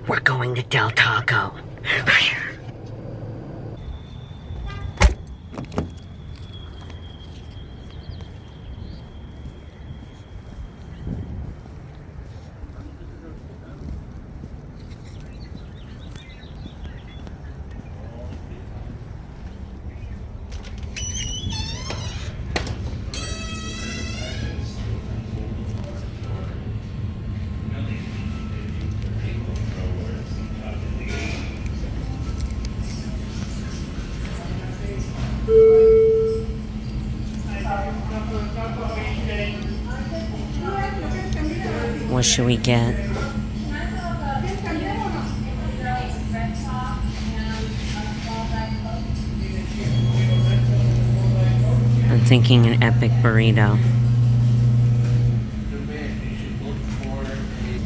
We're going to Del Taco. What should we get? I'm thinking an epic burrito.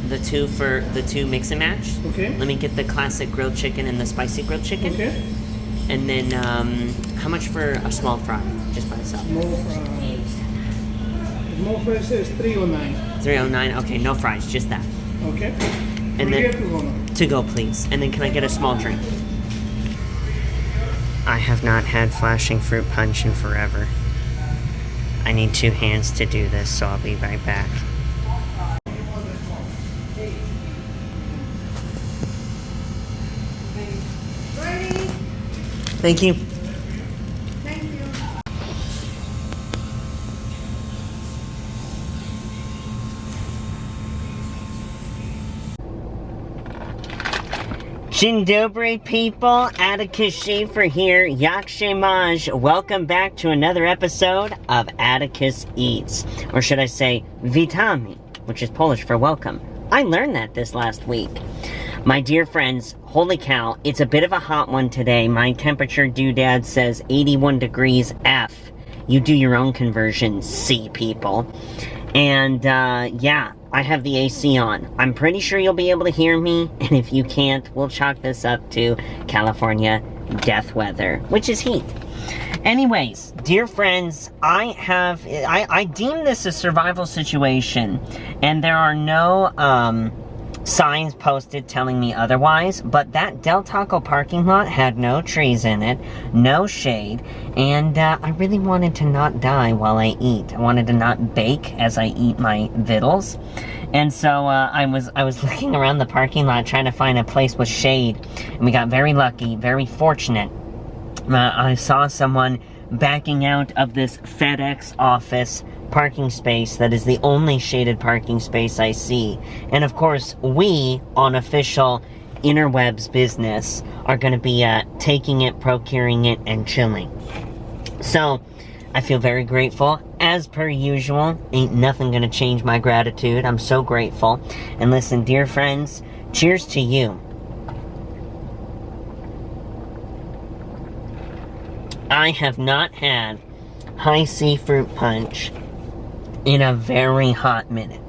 The two mix and match. Okay. Let me get the classic grilled chicken and the spicy grilled chicken. Okay. And then, how much for a small fry, just by itself? Small fries is $3.09. $3.09. Okay, no fries, just that. Okay. And then to go, please. And then, can I get a small drink? I have not had flashing fruit punch in forever. I need 2 hands to do this, so I'll be right back. Thank you. Thank you. Dzień dobry, people. Atticus Shaffer here. Jak się masz? Welcome back to another episode of Atticus Eats. Or should I say, witamy, which is Polish for welcome. I learned that this last week. My dear friends, holy cow, it's a bit of a hot one today. My temperature doodad says 81 degrees F. You do your own conversion, C people. And, yeah, I have the AC on. I'm pretty sure you'll be able to hear me, and if you can't, we'll chalk this up to California death weather, which is heat. Anyways, dear friends, I deem this a survival situation, and there are no, signs posted telling me otherwise, but that Del Taco parking lot had no trees in it, no shade, and I really wanted to not die while I eat. I wanted to not bake as I eat my vittles, and so I was looking around the parking lot trying to find a place with shade, and we got very lucky, very fortunate. I saw someone backing out of this FedEx office parking space that is the only shaded parking space I see. And of course, we, on official interwebs business, are going to be taking it, procuring it, and chilling. So, I feel very grateful. As per usual, ain't nothing going to change my gratitude. I'm so grateful. And listen, dear friends, cheers to you. I have not had high C fruit punch in a very hot minute,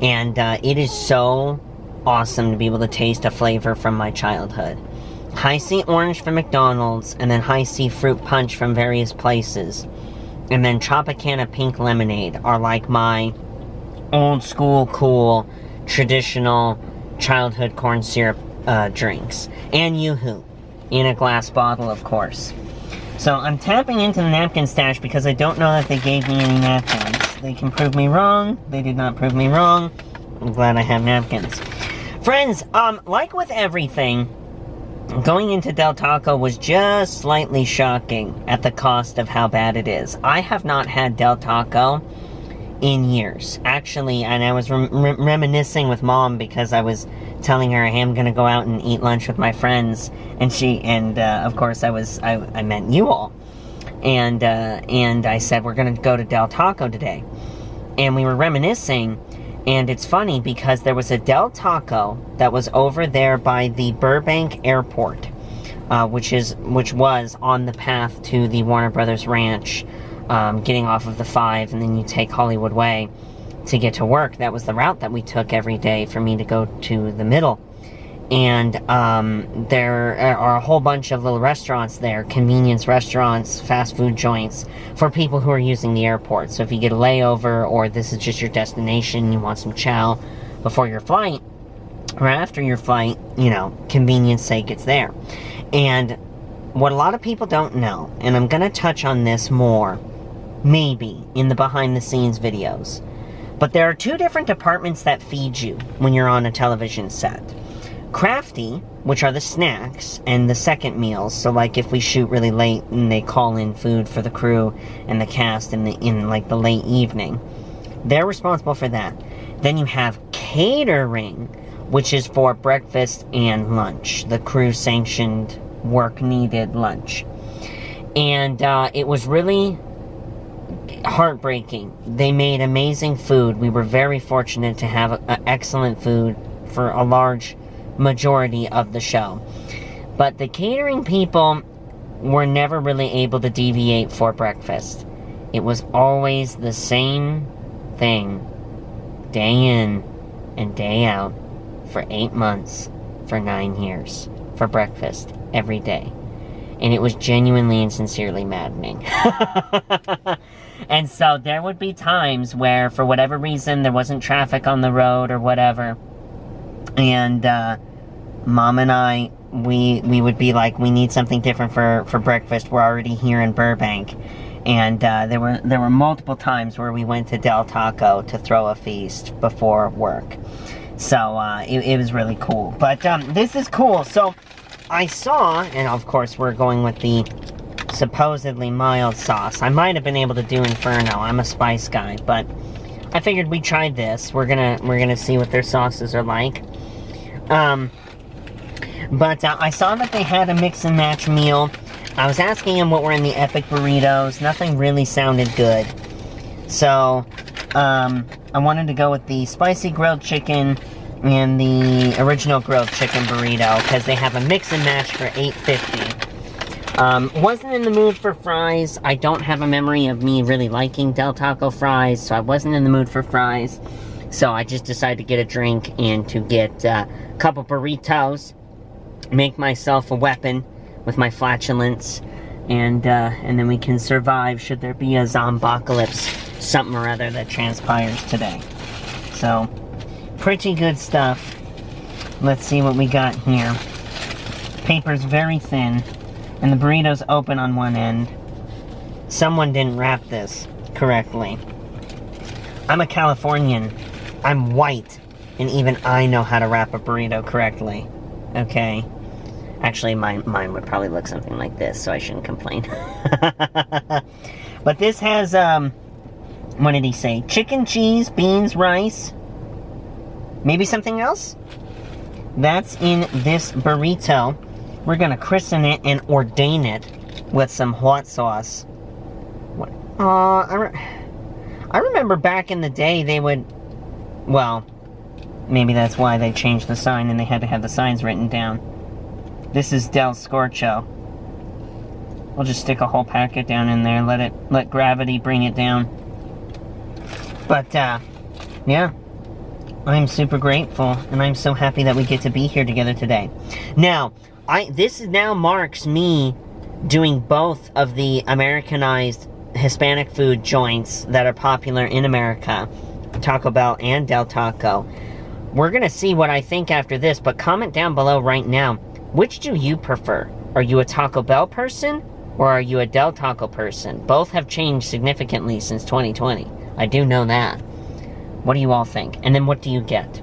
and it is so awesome to be able to taste a flavor from my childhood. High C orange from McDonald's, and then high C fruit punch from various places, and then Tropicana pink lemonade are like my old school cool traditional childhood corn syrup drinks, and Yoo-hoo in a glass bottle, of course. So I'm tapping into the napkin stash because I don't know that they gave me any napkins. They can prove me wrong. They did not prove me wrong. I'm glad I have napkins. Friends, like with everything, going into Del Taco was just slightly shocking at the cost of how bad it is. I have not had Del Taco in years. Actually, and I was reminiscing with Mom because I was telling her, hey, I'm gonna go out and eat lunch with my friends, and of course I meant you all, and I said we're gonna go to Del Taco today, and we were reminiscing, and it's funny because there was a Del Taco that was over there by the Burbank Airport, which was on the path to the Warner Brothers Ranch, getting off of the 5, and then you take Hollywood Way to get to work. That was the route that we took every day for me to go to the middle. And there are a whole bunch of little restaurants there, convenience restaurants, fast food joints, for people who are using the airport. So if you get a layover, or this is just your destination, you want some chow before your flight, or after your flight, you know, convenience sake, it's there. And what a lot of people don't know, and I'm going to touch on this more, maybe, in the behind-the-scenes videos, but there are two different departments that feed you when you're on a television set. Crafty, which are the snacks, and the second meals, so like if we shoot really late and they call in food for the crew and the cast in like the late evening, they're responsible for that. Then you have catering, which is for breakfast and lunch, the crew-sanctioned, work-needed lunch. And it was really heartbreaking. They made amazing food. We were very fortunate to have excellent food for a large majority of the show. But the catering people were never really able to deviate for breakfast. It was always the same thing, day in and day out, for 8 months, for 9 years, for breakfast, every day. And it was genuinely and sincerely maddening. And so there would be times where, for whatever reason, there wasn't traffic on the road or whatever, and Mom and I, we would be like, we need something different for breakfast. We're already here in Burbank. And there were multiple times where we went to Del Taco to throw a feast before work. So it was really cool. But this is cool. So I saw, and of course we're going with the supposedly mild sauce. I might have been able to do Inferno. I'm a spice guy, but I figured we'd try this. We're gonna see what their sauces are like. But I saw that they had a mix and match meal. I was asking him what were in the epic burritos. Nothing really sounded good. So, I wanted to go with the spicy grilled chicken and the original grilled chicken burrito, because they have a mix and match for $8.50. Wasn't in the mood for fries. I don't have a memory of me really liking Del Taco fries, so I wasn't in the mood for fries. So I just decided to get a drink and to get a couple burritos, make myself a weapon with my flatulence, and then we can survive should there be a zombocalypse, something or other that transpires today. So, pretty good stuff. Let's see what we got here. Paper's very thin, and the burrito's open on one end. Someone didn't wrap this correctly. I'm a Californian. I'm white, and even I know how to wrap a burrito correctly. Okay? Actually, mine would probably look something like this, so I shouldn't complain. But this has, what did he say? Chicken, cheese, beans, rice. Maybe something else? That's in this burrito. We're gonna christen it and ordain it with some hot sauce. What? I remember back in the day they would, well, maybe that's why they changed the sign and they had to have the signs written down. This is Del Scorcho. We'll just stick a whole packet down in there, let gravity bring it down. But, yeah. I'm super grateful, and I'm so happy that we get to be here together today. Now, this now marks me doing both of the Americanized Hispanic food joints that are popular in America, Taco Bell and Del Taco. We're gonna see what I think after this, but comment down below right now, which do you prefer? Are you a Taco Bell person, or are you a Del Taco person? Both have changed significantly since 2020. I do know that. What do you all think? And then what do you get?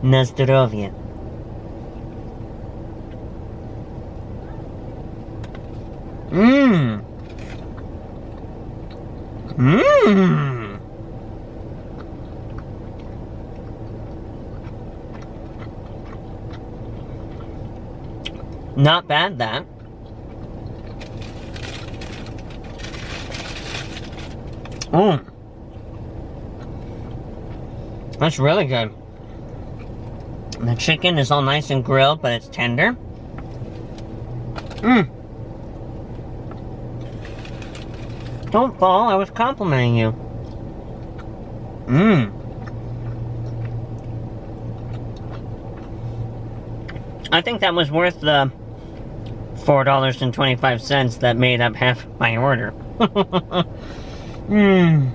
Na zdrowie. Mmm. Mmm. Not bad, that. Mmm. That's really good. The chicken is all nice and grilled, but it's tender. Mmm. Don't fall, I was complimenting you. Mmm. I think that was worth the $4.25 that made up half my order. Mmm.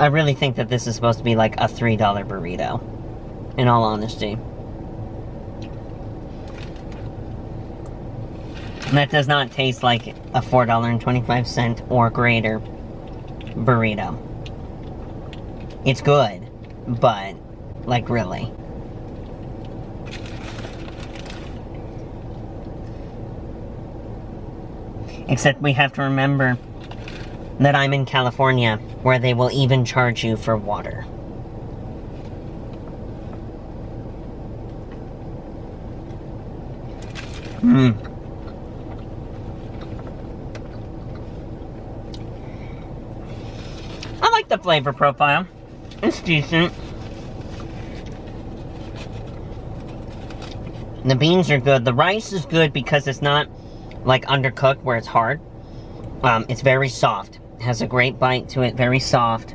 I really think that this is supposed to be like a $3 burrito, in all honesty. And that does not taste like a $4.25 or greater burrito. It's good, but, like, really. Except we have to remember that I'm in California, where they will even charge you for water. I like the flavor profile. It's decent. The beans are good. The rice is good because it's not like undercooked where it's hard. It's very soft. It has a great bite to it. Very soft.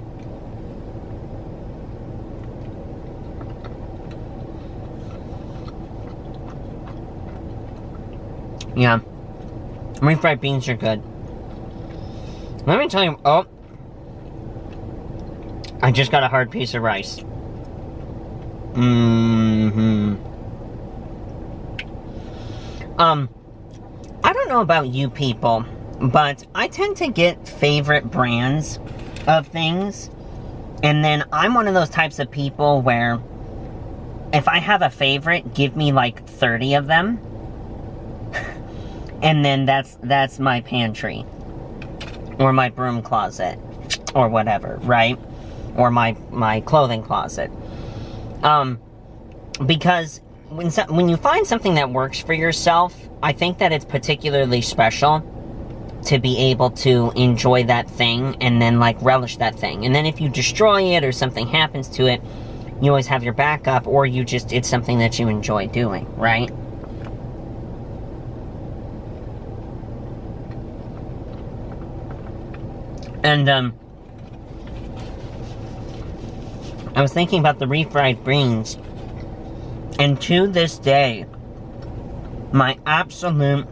Yeah. Refried beans are good. Let me tell you. Oh. I just got a hard piece of rice. I don't know about you people, but I tend to get favorite brands of things, and then I'm one of those types of people where if I have a favorite, give me like 30 of them, and then that's my pantry, or my broom closet, or whatever, right? Or my clothing closet. Because when you find something that works for yourself, I think that it's particularly special to be able to enjoy that thing and then, like, relish that thing. And then if you destroy it or something happens to it, you always have your backup, or it's something that you enjoy doing, right? And, I was thinking about the refried beans, and to this day, my absolute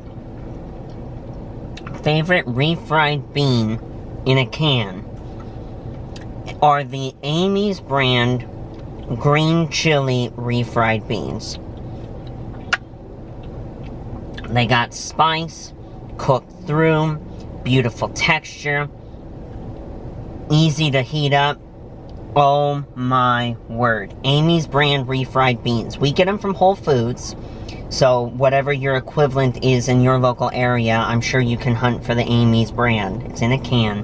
favorite refried bean in a can are the Amy's brand green chili refried beans. They got spice, cooked through, beautiful texture, easy to heat up. Oh my word. Amy's brand refried beans. We get them from Whole Foods. So whatever your equivalent is in your local area, I'm sure you can hunt for the Amy's brand. It's in a can.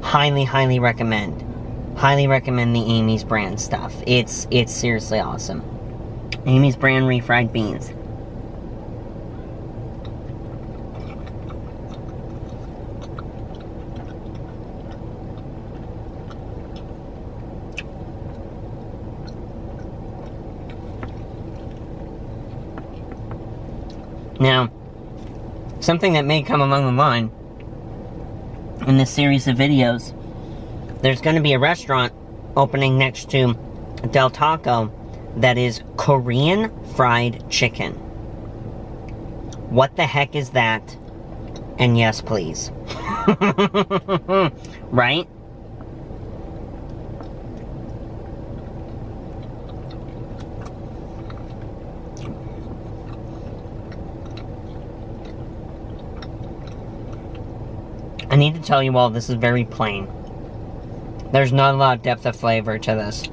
Highly, highly recommend. Highly recommend the Amy's brand stuff. It's seriously awesome. Amy's brand refried beans. Now, something that may come along the line in this series of videos, there's going to be a restaurant opening next to Del Taco that is Korean fried chicken. What the heck is that? And yes, please. Right? I need to tell you all, this is very plain. There's not a lot of depth of flavor to this.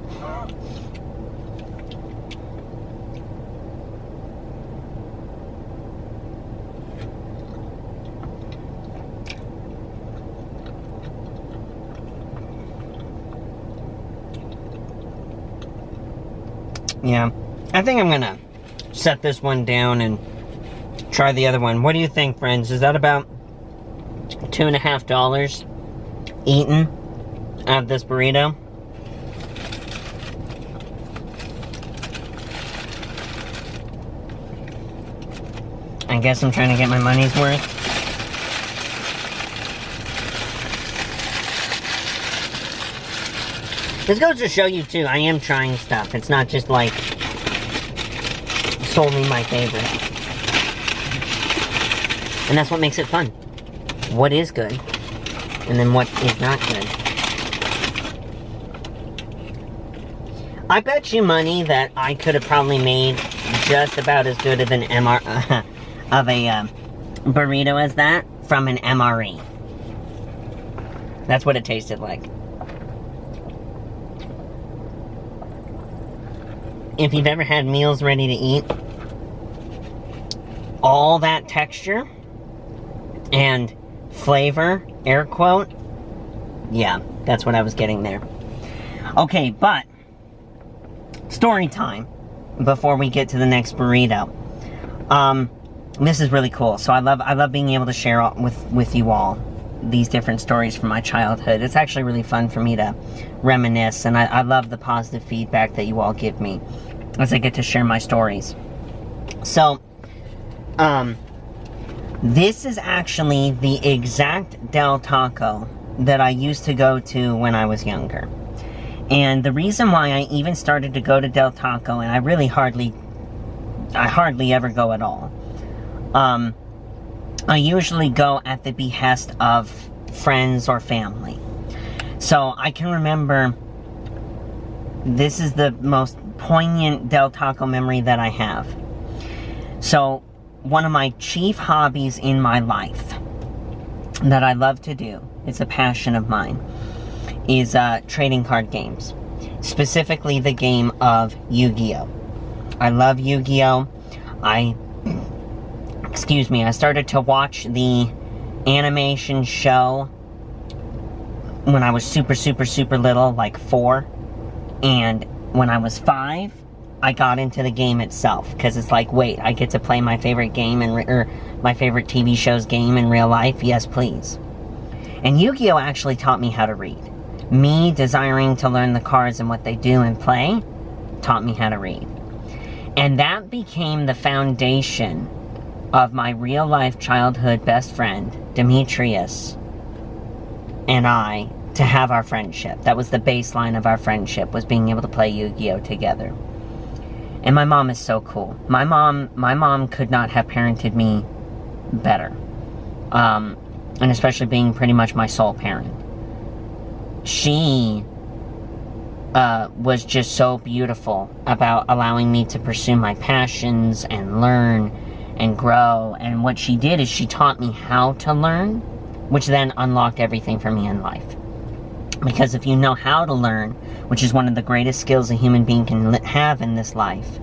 Yeah, I think I'm gonna set this one down and try the other one. What do you think, friends? Is that about $2.50 eaten out of this burrito? I guess I'm trying to get my money's worth. This goes to show you too, I am trying stuff. It's not just like solely my favorite. And that's what makes it fun. What is good, and then what is not good. I bet you money that I could have probably made just about as good of an burrito as that from an MRE. That's what it tasted like. If you've ever had meals ready to eat, all that texture and flavor, air quote, yeah, that's what I was getting there. Okay, but story time before we get to the next burrito. This is really cool. So I love being able to share with you all these different stories from my childhood. It's actually really fun for me to reminisce, and I love the positive feedback that you all give me as I get to share my stories. So, this is actually the exact Del Taco that I used to go to when I was younger. And the reason why I even started to go to Del Taco, and I hardly ever go at all. I usually go at the behest of friends or family. So I can remember, this is the most poignant Del Taco memory that I have. So one of my chief hobbies in my life that I love to do, it's a passion of mine, is trading card games. Specifically the game of Yu-Gi-Oh! I love Yu-Gi-Oh! I started to watch the animation show when I was super little, like 4. And when I was 5, I got into the game itself. Because it's like, wait, I get to play my favorite game, or my favorite TV show's game in real life? Yes, please. And Yu-Gi-Oh! Actually taught me how to read. Me desiring to learn the cards and what they do and play taught me how to read. And that became the foundation of my real-life childhood best friend, Demetrius, and I, to have our friendship. That was the baseline of our friendship, was being able to play Yu-Gi-Oh! Together. And my mom is so cool. My mom could not have parented me better. And especially being pretty much my sole parent. She was just so beautiful about allowing me to pursue my passions and learn and grow. And what she did is she taught me how to learn, which then unlocked everything for me in life. Because if you know how to learn, which is one of the greatest skills a human being can have in this life,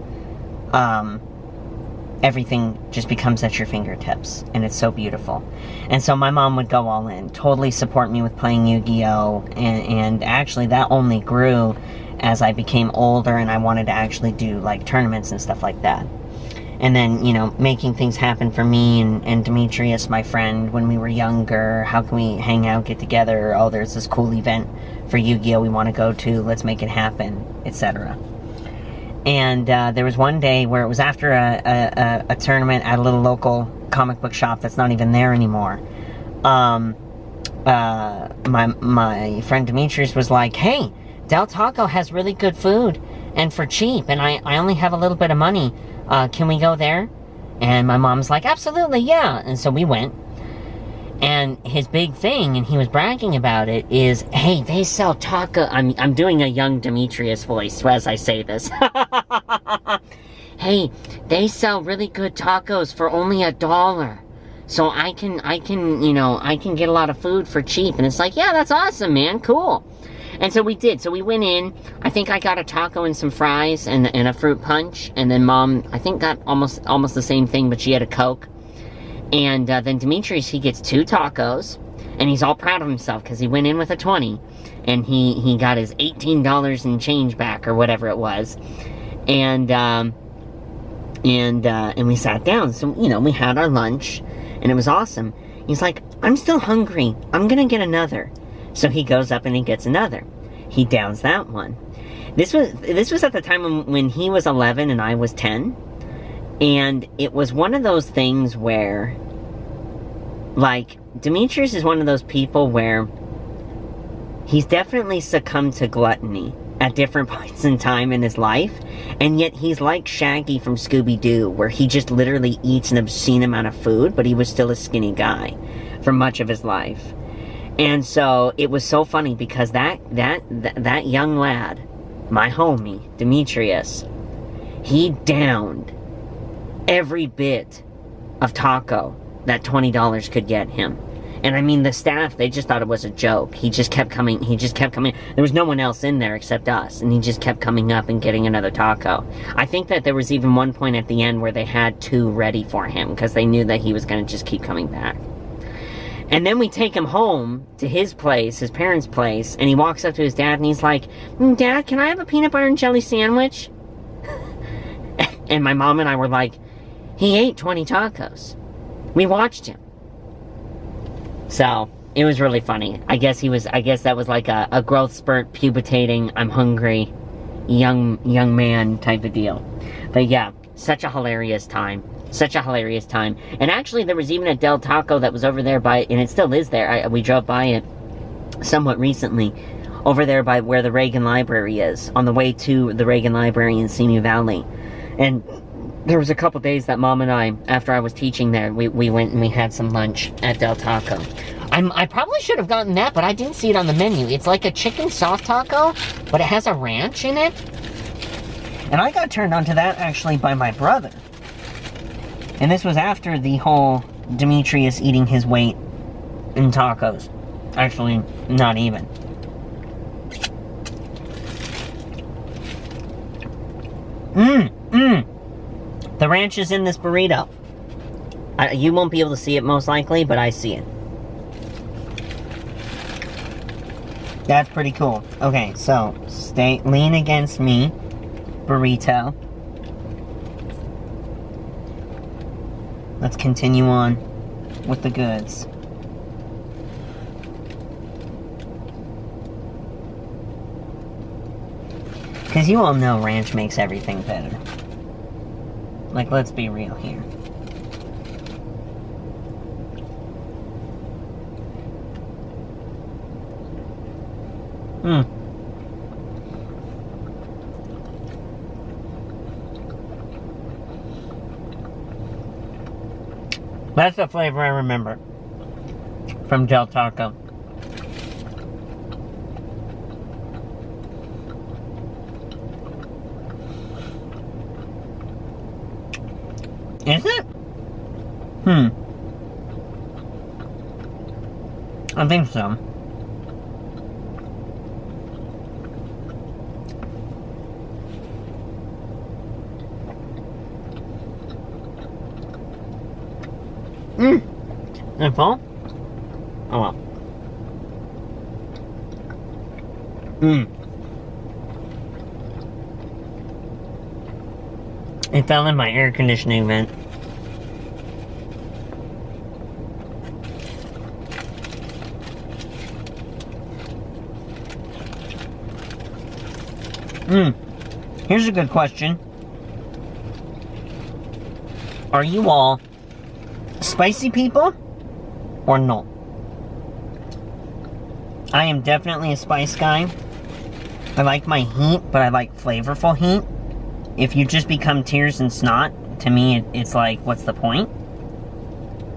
everything just becomes at your fingertips, and it's so beautiful. And so my mom would go all in, totally support me with playing Yu-Gi-Oh! And actually that only grew as I became older and I wanted to actually do like tournaments and stuff like that. And then, you know, making things happen for me and Demetrius, my friend, when we were younger. How can we hang out, get together? Oh, there's this cool event for Yu-Gi-Oh! We want to go to. Let's make it happen, etc. And there was one day where it was after a tournament at a little local comic book shop that's not even there anymore. My friend Demetrius was like, hey, Del Taco has really good food and for cheap, and I only have a little bit of money. Can we go there? And my mom's like, absolutely, yeah. And so we went. And his big thing, and he was bragging about it, is, hey, they sell taco. I'm doing a young Demetrius voice as I say this. Hey, they sell really good tacos for only $1. So I can get a lot of food for cheap. And it's like, yeah, that's awesome, man. Cool. And so we did. So we went in. I think I got a taco and some fries and a fruit punch. And then Mom, I think, got almost the same thing, but she had a Coke. And then Demetrius, he gets 2 tacos. And he's all proud of himself because he went in with a 20. And he got his $18 in change back or whatever it was. And we sat down. So, you know, we had our lunch. And it was awesome. He's like, I'm still hungry. I'm going to get another. So he goes up and he gets another. He downs that one. This was at the time when he was 11 and I was 10. And it was one of those things where, like, Demetrius is one of those people where he's definitely succumbed to gluttony at different points in time in his life. And yet he's like Shaggy from Scooby-Doo, where he just literally eats an obscene amount of food, but he was still a skinny guy for much of his life. And so it was so funny because that young lad my homie, Demetrius, he downed every bit of taco that $20 could get him. And I mean, the staff, they just thought it was a joke. He just kept coming. There was no one else in there except us. And he just kept coming up and getting another taco. I think that there was even one point at the end where they had 2 ready for him because they knew that he was going to just keep coming back. And then we take him home to his place, his parents' place, and he walks up to his dad and he's like, Dad, can I have a peanut butter and jelly sandwich? And my mom and I were like, he ate 20 tacos. We watched him. So, it was really funny. I guess that was like a growth spurt, pubitating, I'm hungry, young man type of deal. But yeah, such a hilarious time. Such a hilarious time. And actually, there was even a Del Taco that was over there by, and it still is there. We drove by it somewhat recently, over there by where the Reagan Library is, on the way to the Reagan Library in Simi Valley. And there was a couple days that Mom and I, after I was teaching there, we went and we had some lunch at Del Taco. I probably should have gotten that, but I didn't see it on the menu. It's like a chicken soft taco, but it has a ranch in it. And I got turned on to that, actually, by my brother. And this was after the whole Demetrius eating his weight in tacos. Actually, not even. The ranch is in this burrito. You won't be able to see it most likely, but I see it. That's pretty cool. Okay, so lean against me, burrito. Let's continue on with the goods. Because you all know ranch makes everything better. Like, let's be real here. That's the flavor I remember from Del Taco. Is it? I think so. And fall? Oh well. It fell in my air conditioning vent. Here's a good question. Are you all spicy people or no? I am definitely a spice guy. I like my heat, but I like flavorful heat. If you just become tears and snot, to me it's like, what's the point?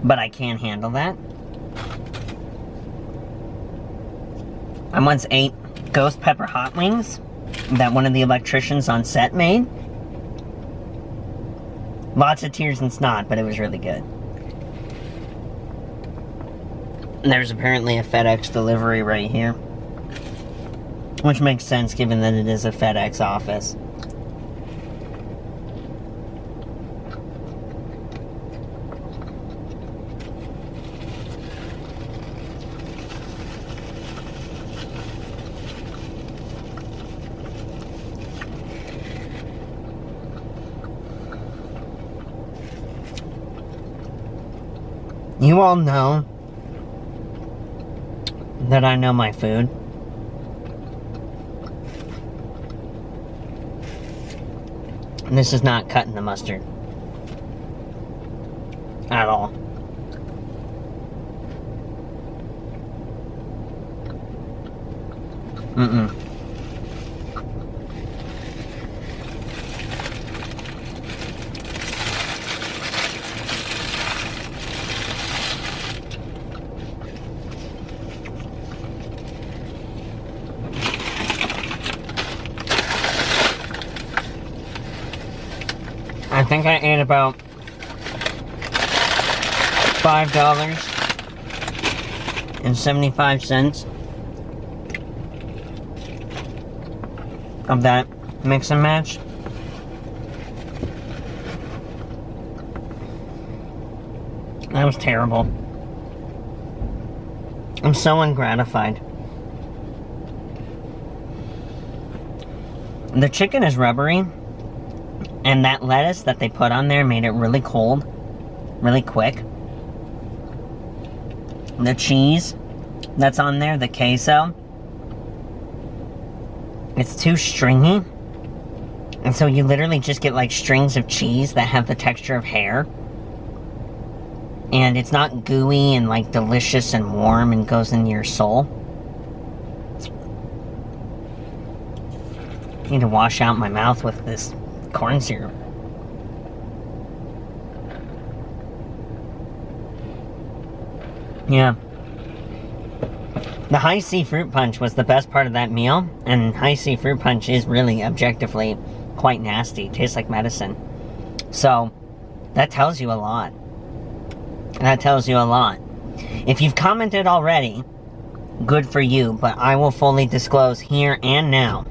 But I can't handle that. I once ate ghost pepper hot wings that one of the electricians on set made. Lots of tears and snot, but it was really good. And there's apparently a FedEx delivery right here. Which makes sense given that it is a FedEx office. You all know that I know my food. And this is not cutting the mustard. At all. think I ate about $5.75 of that mix and match. That was terrible. I'm so ungratified. The chicken is rubbery, and that lettuce that they put on there made it really cold, really quick. The cheese that's on there, the queso, it's too stringy. And so you literally just get like strings of cheese that have the texture of hair. And it's not gooey and like delicious and warm and goes into your soul. I need to wash out my mouth with this corn syrup. Yeah. The high C fruit punch was the best part of that meal, and high C fruit punch is really objectively quite nasty. It tastes like medicine. So, that tells you a lot. That tells you a lot. If you've commented already, good for you, but I will fully disclose here and now.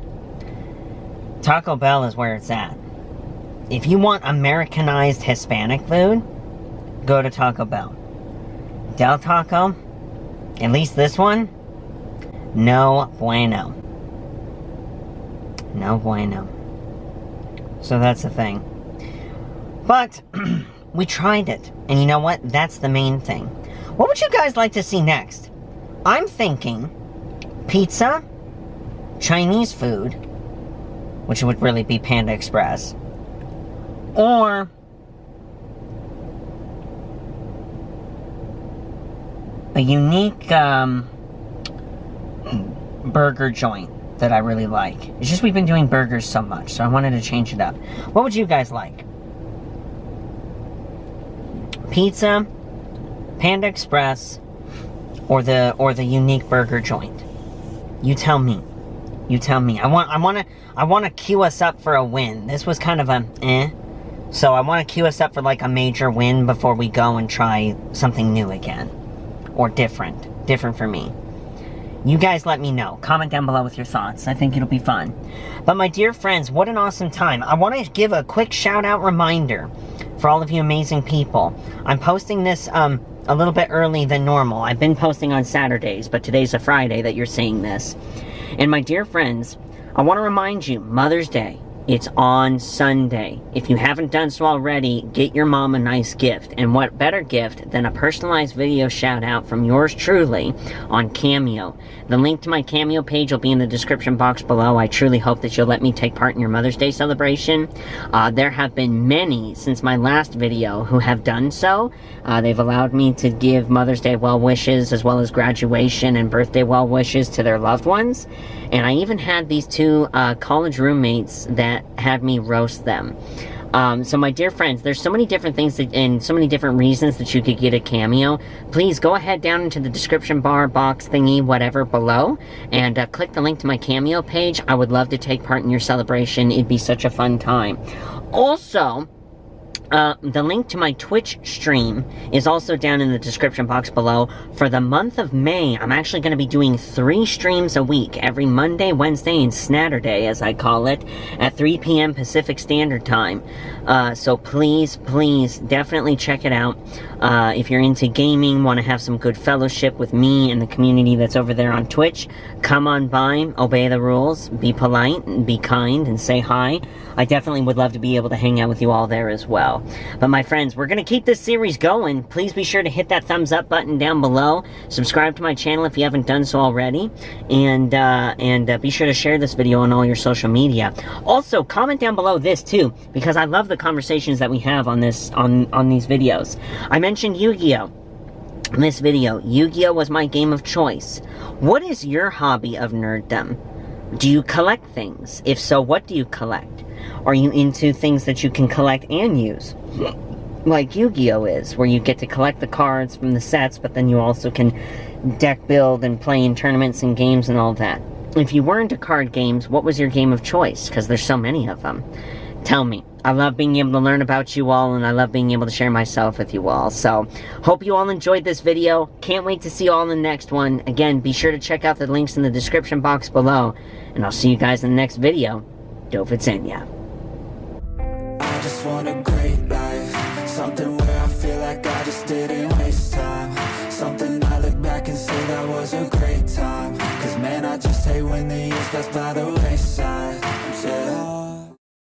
Taco Bell is where it's at. If you want Americanized Hispanic food, go to Taco Bell. Del Taco, at least this one, no bueno. No bueno. So that's the thing. But, we tried it. And you know what? That's the main thing. What would you guys like to see next? I'm thinking pizza, Chinese food, which would really be Panda Express, or a unique burger joint that I really like. It's just we've been doing burgers so much, so I wanted to change it up. What would you guys like? Pizza, Panda Express, or the unique burger joint? You tell me. You tell me. I want to queue us up for a win. This was kind of a so I want to queue us up for like a major win before we go and try something new again, or different for me. You guys let me know. Comment down below with your thoughts. I think it'll be fun. But my dear friends, what an awesome time. I want to give a quick shout out reminder for all of you amazing people. I'm posting this a little bit early than normal. I've been posting on Saturdays, but today's a Friday that you're seeing this. And my dear friends, I want to remind you, Mother's Day, it's on Sunday. If you haven't done so already, get your mom a nice gift. And what better gift than a personalized video shout out from yours truly on Cameo. The link to my Cameo page will be in the description box below. I truly hope that you'll let me take part in your Mother's Day celebration. There have been many since my last video who have done so. They've allowed me to give Mother's Day well wishes as well as graduation and birthday well wishes to their loved ones. And I even had these two college roommates that had me roast them. So my dear friends, there's so many different things and so many different reasons that you could get a Cameo. Please go ahead down into the description bar, box thingy, whatever below, and click the link to my Cameo page. I would love to take part in your celebration. It'd be such a fun time. Also, the link to my Twitch stream is also down in the description box below. For the month of May, I'm actually going to be doing 3 streams a week, every Monday, Wednesday, and Snatterday, as I call it, at 3 p.m. Pacific Standard Time. So please, definitely check it out. If you're into gaming, want to have some good fellowship with me and the community that's over there on Twitch, come on by, obey the rules, be polite, and be kind, and say hi. I definitely would love to be able to hang out with you all there as well. But my friends, we're going to keep this series going. Please be sure to hit that thumbs up button down below. Subscribe to my channel if you haven't done so already. And be sure to share this video on all your social media. Also, comment down below this too, because I love the conversations that we have on this on these videos. I mentioned Yu-Gi-Oh! In this video. Yu-Gi-Oh! Was my game of choice. What is your hobby of nerddom? Do you collect things? If so, what do you collect? Are you into things that you can collect and use? Like Yu-Gi-Oh! Is, where you get to collect the cards from the sets, but then you also can deck build and play in tournaments and games and all that. If you were into card games, what was your game of choice? Because there's so many of them. Tell me. I love being able to learn about you all, and I love being able to share myself with you all. So, hope you all enjoyed this video. Can't wait to see you all in the next one. Again, be sure to check out the links in the description box below, and I'll see you guys in the next video. Dovizenya. I just want a great life, something where I feel like I just didn't waste time, something I look back and say that was a great time, cause man I just hate when the years pass by the way